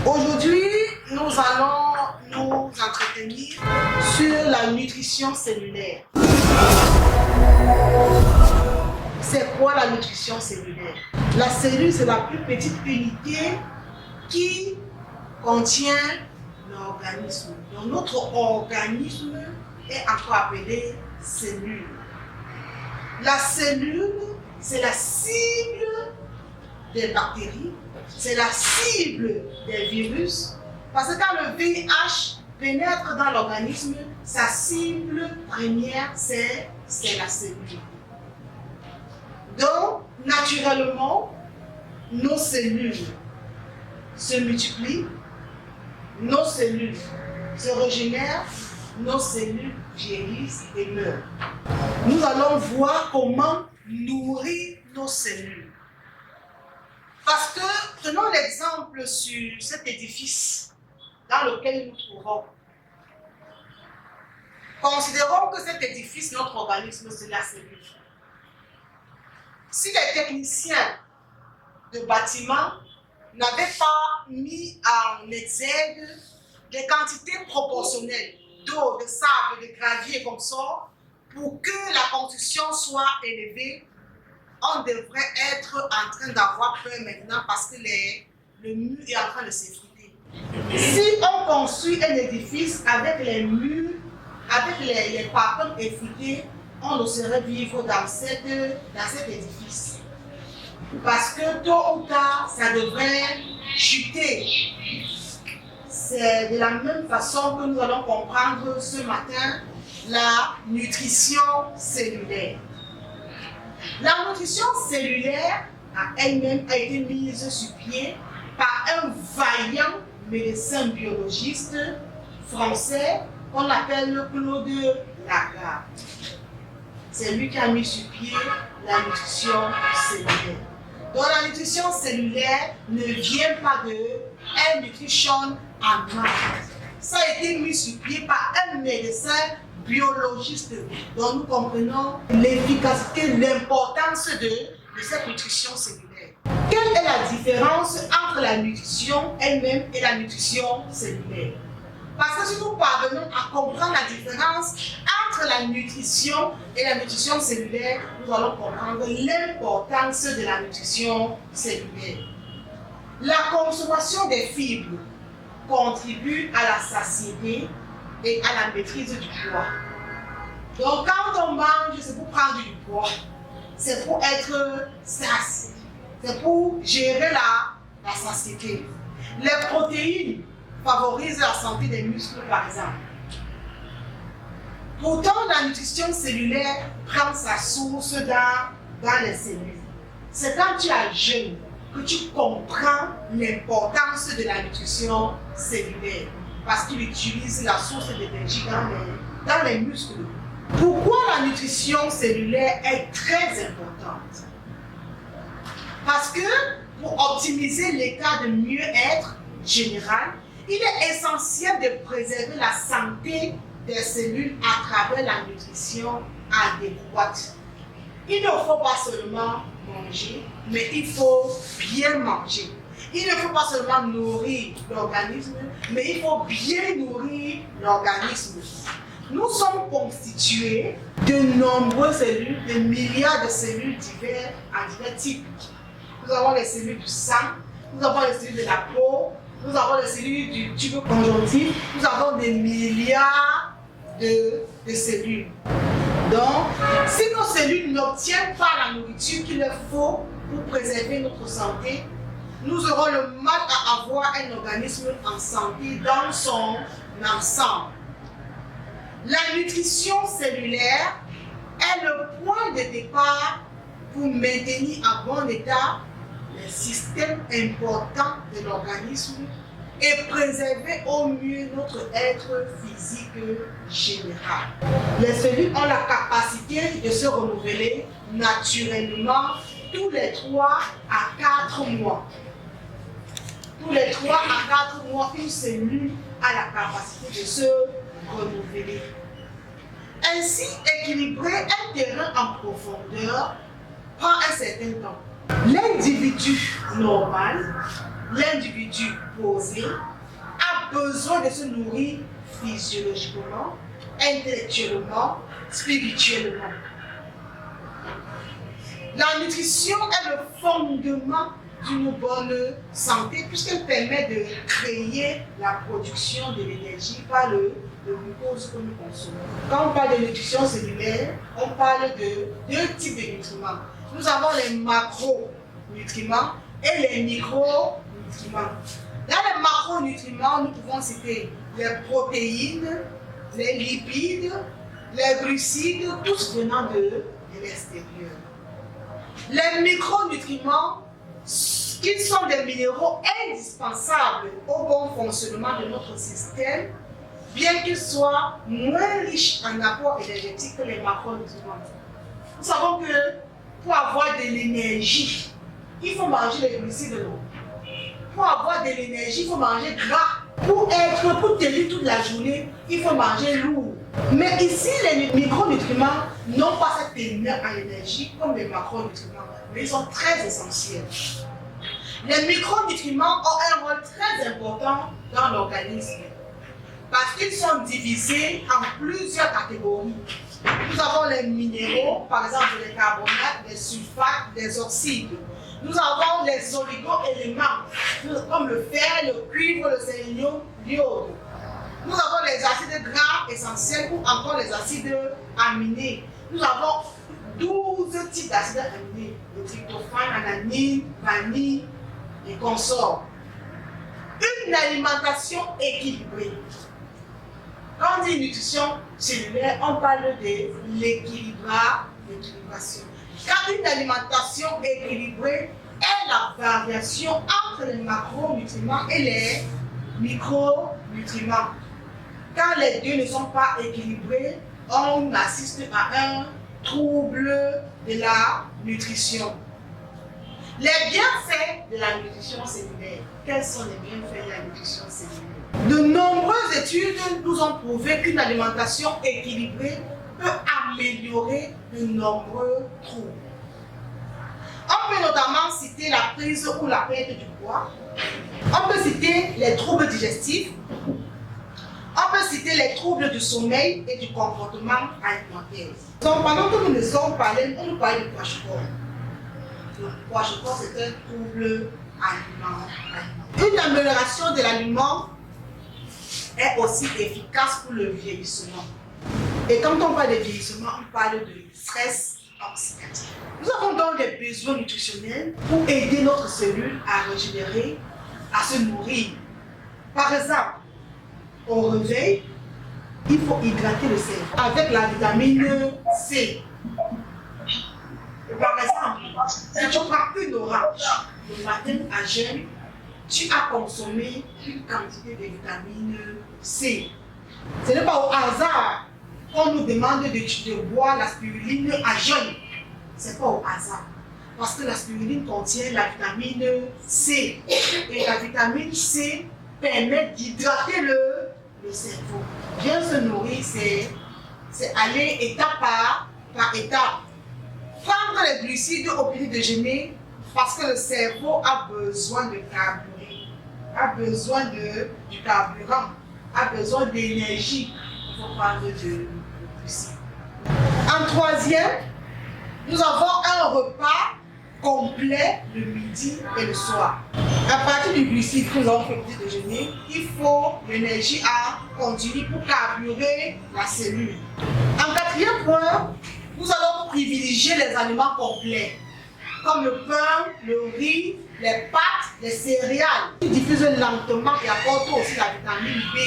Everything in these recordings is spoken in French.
Aujourd'hui, nous allons nous entretenir sur la nutrition cellulaire. C'est quoi la nutrition cellulaire? La cellule, c'est la plus petite unité qui contient l'organisme. Donc notre organisme est encore appelé cellule. La cellule, c'est la cible des bactéries, c'est la cible des virus, parce que quand le VIH pénètre dans l'organisme, sa cible première, c'est la cellule. Donc, naturellement, nos cellules se multiplient, nos cellules se régénèrent, nos cellules vieillissent et meurent. Nous allons voir comment nourrir nos cellules. Parce que, prenons l'exemple sur cet édifice dans lequel nous trouvons. Considérons que cet édifice, notre organisme, c'est la cellule. Si les techniciens de bâtiment n'avaient pas mis en exergue des quantités proportionnelles d'eau, de sable, de gravier comme ça, pour que la construction soit élevée, on devrait être en train d'avoir peur maintenant parce que le mur est en train de s'effriter. Si on construit un édifice avec les murs, avec les parpaings effrités, on oserait vivre dans cet édifice. Parce que tôt ou tard, ça devrait chuter. C'est de la même façon que nous allons comprendre ce matin la nutrition cellulaire. La nutrition cellulaire à elle-même a été mise sur pied par un vaillant médecin biologiste français qu'on appelle Claude Lagarde. C'est lui qui a mis sur pied la nutrition cellulaire. Donc la nutrition cellulaire ne vient pas de un nutrition en maths. Ça a été mis sur pied par un médecin biologiste dont nous comprenons l'efficacité, l'importance de cette nutrition cellulaire. Quelle est la différence entre la nutrition elle-même et la nutrition cellulaire? Parce que si nous parvenons à comprendre la différence entre la nutrition et la nutrition cellulaire, nous allons comprendre l'importance de la nutrition cellulaire. La consommation des fibres contribue à la satiété et à la maîtrise du poids. Donc quand on mange, c'est pour prendre du poids, c'est pour être satié, c'est pour gérer la satiété. Les protéines favorisent la santé des muscles par exemple. Pourtant, la nutrition cellulaire prend sa source dans les cellules. C'est quand tu es jeune que tu comprends l'importance de la nutrition cellulaire. Parce qu'il utilise la source d'énergie dans les muscles. Pourquoi la nutrition cellulaire est très importante? Parce que pour optimiser l'état de mieux-être général, il est essentiel de préserver la santé des cellules à travers la nutrition adéquate. Il ne faut pas seulement manger, mais il faut bien manger. Il ne faut pas seulement nourrir l'organisme, mais il faut bien nourrir l'organisme. Nous sommes constitués de nombreuses cellules, de milliards de cellules divers types. Nous avons les cellules du sang, nous avons les cellules de la peau, nous avons les cellules du tube conjonctif, nous avons des milliards de cellules. Donc, si nos cellules n'obtiennent pas la nourriture qu'il leur faut pour préserver notre santé, nous aurons le mal à avoir un organisme en santé dans son ensemble. La nutrition cellulaire est le point de départ pour maintenir en bon état les systèmes importants de l'organisme et préserver au mieux notre être physique général. Les cellules ont la capacité de se renouveler naturellement tous les 3 à 4 mois. Tous les 3 à 4 mois, une cellule a la capacité de se renouveler. Ainsi, équilibrer un terrain en profondeur prend un certain temps. L'individu normal l'individu posé a besoin de se nourrir physiologiquement, intellectuellement, spirituellement. La nutrition est le fondement d'une bonne santé puisqu'elle permet de créer la production de l'énergie par le glucose que nous consommons. Quand on parle de nutrition cellulaire, on parle de deux types de nutriments. Nous avons les macronutriments et les micronutriments. Dans les macronutriments, nous pouvons citer les protéines, les lipides, les glucides, tous venant de l'extérieur. Les micronutriments, qui sont des minéraux indispensables au bon fonctionnement de notre système, bien qu'ils soient moins riches en apports énergétiques que les macronutriments. Nous savons que pour avoir de l'énergie, il faut manger les glucides. Pour avoir de l'énergie, il faut manger gras. Pour tenir toute la journée, il faut manger lourd. Mais ici, les micronutriments n'ont pas cette teneur en énergie comme les macronutriments, mais ils sont très essentiels. Les micronutriments ont un rôle très important dans l'organisme parce qu'ils sont divisés en plusieurs catégories. Nous avons les minéraux, par exemple les carbonates, les sulfates, les oxydes. Nous avons les oligo-éléments, comme le fer, le cuivre, le sélénium, l'iode. Nous avons les acides gras essentiels ou encore les acides aminés. Nous avons 12 types d'acides aminés, le tryptophane, alanine, vanille et consorts. Une alimentation équilibrée. Quand on dit nutrition cellulaire, on parle de l'équilibration. Car une alimentation équilibrée est la variation entre les macronutriments et les micronutriments. Quand les deux ne sont pas équilibrés, on assiste à un trouble de la nutrition. Les bienfaits de la nutrition cellulaire. Quels sont les bienfaits de la nutrition cellulaire? De nombreuses études nous ont prouvé qu'une alimentation équilibrée peut améliorer de nombreux troubles. On peut notamment citer la prise ou la perte du poids. On peut citer les troubles digestifs. On peut citer les troubles du sommeil et du comportement alimentaire. Donc, pendant que nous nous sommes parlé, on nous parlait du poids-corps. Le poids-corps, c'est un trouble alimentaire. Une amélioration de l'aliment est aussi efficace pour le vieillissement. Et quand on parle de vieillissement, on parle de stress oxydatif. Nous avons donc des besoins nutritionnels pour aider notre cellule à régénérer, à se nourrir. Par exemple, au réveil, il faut hydrater le cerveau avec la vitamine C. Par exemple, si tu prends une orange le matin à jeûne, tu as consommé une quantité de vitamine C. Ce n'est pas au hasard qu'on nous demande de boire la spiruline à jeûne. Ce n'est pas au hasard. Parce que la spiruline contient la vitamine C. Et la vitamine C permet d'hydrater le cerveau. Bien se nourrir, c'est aller étape par étape. Prendre les glucides au petit déjeuner parce que le cerveau a besoin de carburant, a besoin du carburant, a besoin d'énergie. Il faut prendre de glucides. En troisième, nous avons un repas complet le midi et le soir. À partir du glucide que nous avons fait au petit déjeuner, il faut l'énergie à continuer pour carburer la cellule. En quatrième point, nous allons privilégier les aliments complets, comme le pain, le riz, les pâtes, les céréales, qui diffusent lentement et apportent aussi la vitamine B,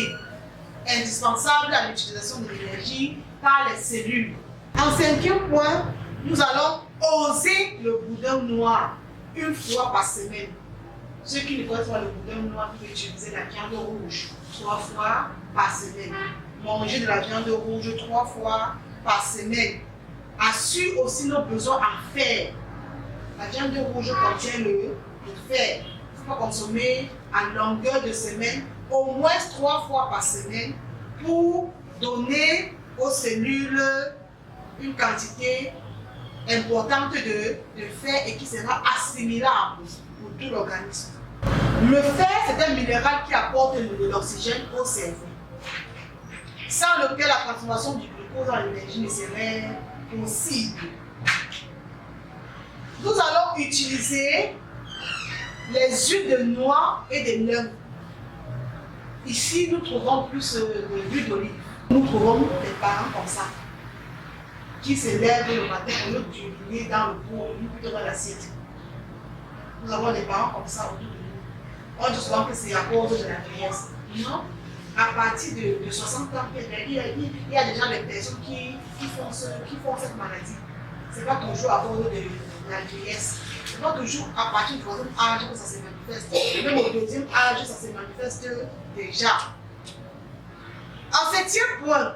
indispensable à l'utilisation de l'énergie par les cellules. En cinquième point, nous allons oser le boudin noir une fois par semaine. Ceux qui ne connaissent pas le boudin noir peuvent utiliser la viande rouge 3 fois par semaine. Manger de la viande rouge 3 fois par semaine assure aussi nos besoins en fer. La viande rouge contient le fer. Il faut consommer en longueur de semaine, au moins 3 fois par semaine, pour donner aux cellules une quantité importante de fer et qui sera assimilable pour tout l'organisme. Le fer, c'est un minéral qui apporte de l'oxygène au cerveau, sans lequel la transformation du glucose en énergie ne serait possible. Nous allons utiliser les huiles de noix et de lin. Ici, nous trouvons plus de l'huile d'olive. Nous trouvons des parents comme ça, qui se lèvent le matin au lieu d'uriner dans le pot, ou plutôt dans l'assiette. Nous avons des parents comme ça autour de nous. On dit souvent que c'est à cause de la vieillesse. Non. À partir de 60 ans, il y a déjà des personnes qui font cette maladie. Ce n'est pas toujours à cause de la vieillesse. Ce n'est pas toujours à partir du troisième âge que ça se manifeste. Même au deuxième âge, ça se manifeste déjà. En septième point,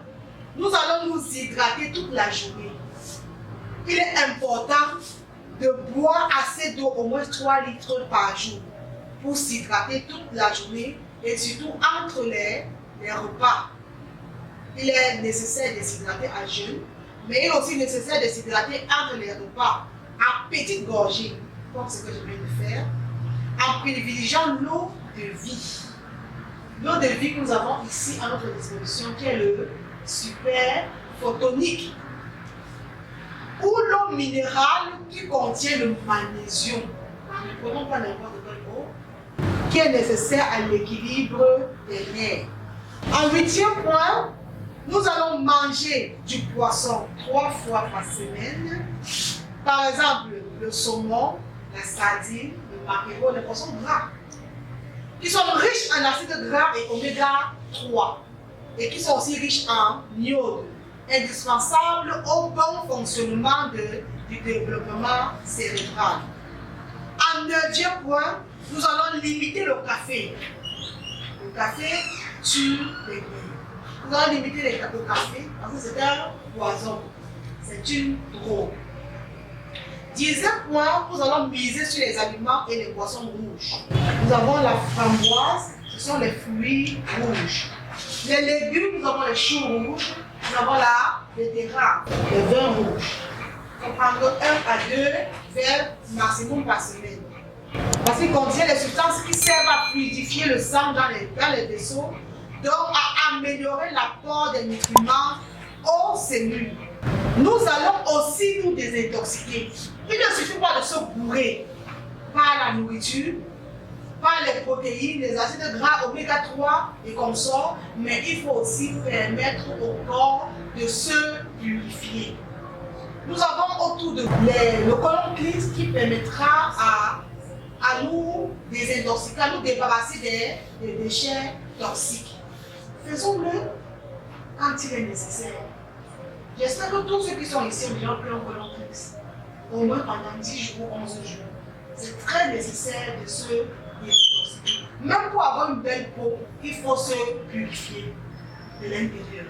nous allons nous hydrater toute la journée. Il est important de boire assez d'eau, au moins 3 litres par jour, pour s'hydrater toute la journée et surtout entre les repas. Il est nécessaire de s'hydrater à jeûne, mais il est aussi nécessaire de s'hydrater entre les repas, à petite gorgée, comme ce que je viens de faire, en privilégiant l'eau de vie. L'eau de vie que nous avons ici à notre disposition, qui est le super photonique, ou l'eau minérale qui contient le magnésium. Ne prenons pas n'importe quelle eau, qui est nécessaire à l'équilibre des nerfs. En huitième point, nous allons manger du poisson 3 fois par semaine. Par exemple, le saumon, la sardine, le maquereau, les poissons gras, qui sont riches en acides gras et oméga 3, et qui sont aussi riches en iode, indispensable au bon fonctionnement du développement cérébral. En neuvième point, nous allons limiter le café. Le café tue les graines. Nous allons limiter le café parce que c'est un poison. C'est une drogue. Dixième point, nous allons miser sur les aliments et les boissons rouges. Nous avons la framboise, ce sont les fruits rouges. Les légumes, nous avons les choux rouges, nous avons la betterave, le vin rouge. On prendra 1 à 2 verres maximum par semaine. Parce qu'il contient les substances qui servent à fluidifier le sang dans les vaisseaux, donc à améliorer l'apport des nutriments aux cellules. Nous allons aussi nous désintoxiquer. Il ne suffit pas de se bourrer par la nourriture, par les protéines, les acides gras oméga 3 et consorts, mais il faut aussi permettre au corps de se purifier. Nous avons autour de le colon cleanse qui permettra à nous désintoxiquer, à nous débarrasser des déchets toxiques. Faisons-le quand il est nécessaire. J'espère que tous ceux qui sont ici ont déjà pris un colon cleanse, au moins pendant 10 jours, 11 jours. C'est très nécessaire de se désintoxiquer. Même pour avoir une belle peau, il faut se purifier de l'intérieur.